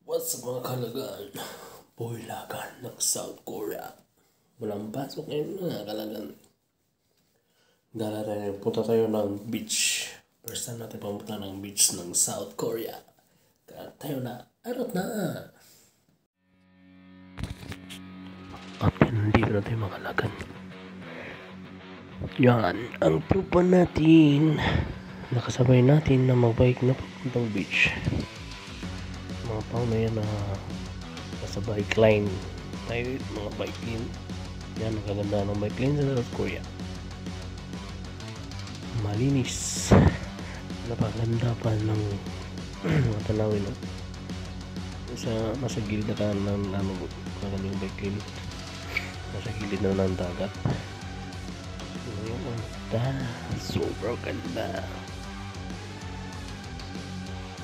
What's up mga kalagan? Buhilagan ng South Korea. Walang pasok ngayon mga kalagan. Gala rin, punta tayo ng beach. First time natin pumunta ng beach ng South Korea. Kaya tayo na, arat na! At nandito na tayo mga kalagan. Yan, ang trupa natin. Nakasabay natin na magbike na papuntang beach. Mga pao na yan na nasa bike line tayo, mga bike lane yan, ang kaganda ng bike lane sa South Korea. Malinis, napaganda pa ng mga tanawin, no? Nasa gilid na kanan ng yung bike lane, nasa gilid na ng dagat. Super ganda.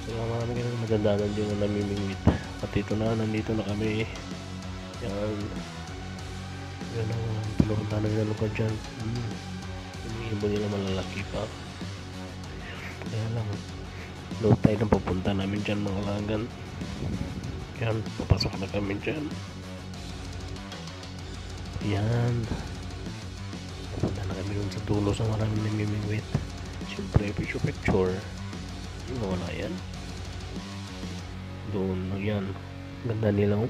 So marami ka na madadanan din na namimingwit. At ito na, nandito na kami. Yan ang pinupunta na nila lugar dyan. Yung iba nila malalaki pa. Kaya lang, load tayo ng papunta namin dyan mga lagan. Yan, papasok na kami dyan. Yan, papunta na kami dun sa dulo sa maraming namimingwit. Siyempre, picture wala yan doon. Yan, ganda nila,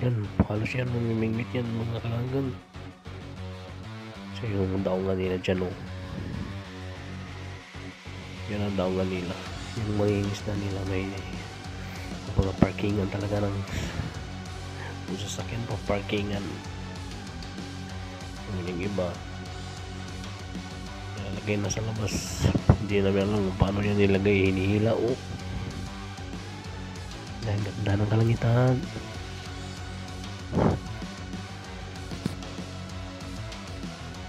yan, halos yan mamimingwit yan mga kalagan. So yung daungan nila dyan, yan ang daungan nila, yung manginis na nila. May mga parkingan talaga ng sasakyan pa, parkingan. Yung iba nilagay na sa labas, hindi namin alam kung paano yan nilagay, hinihila. Dahil ganda ng kalangitan.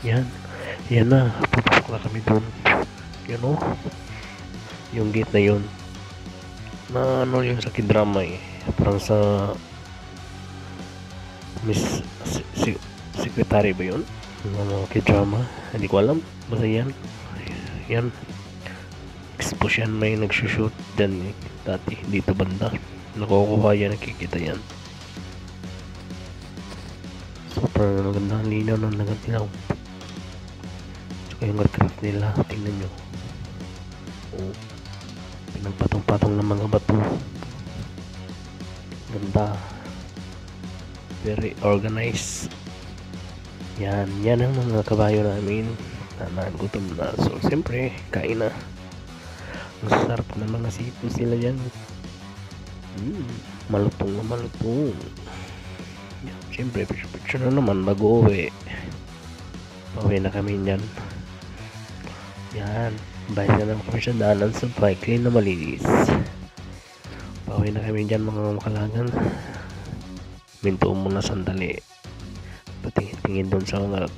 Yan na, papasok na kami doon. Yan yung gate na yun na yung sa K-drama parang sa Miss Secretary ba yun? K-drama, hindi ko alam, basta yan expo yan, may nagsushoot dyan dati dito banda, nakukuha yan, nakikita yan. Super maganda ang linaw ng nagatilaw, tsaka yung aircraft nila, tingnan nyo, pinagpatong-patong ng mga bato, ganda, very organized. Yan ang mga kabayo namin na gutom na. So siyempre kain na. Masarap na mga sito sila dyan. Malutong na malutong. Yan, siyempre picture na naman bago uwi. Pauwi na kami dyan. Yan, bayad na naman kami sa daanan sa bike lane na malinis. Pauwi na kami dyan mga makalagan. Minto muna sandali, patingin doon sa mga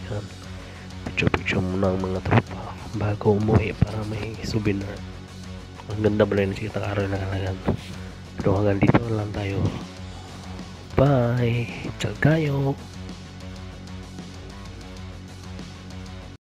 yan, picture muna ang mga tropa bago umuwi para may souvenir. Ang ganda ba rin si Takaro na kalagan. Pero hanggang dito lang tayo. Bye, ciao kayo.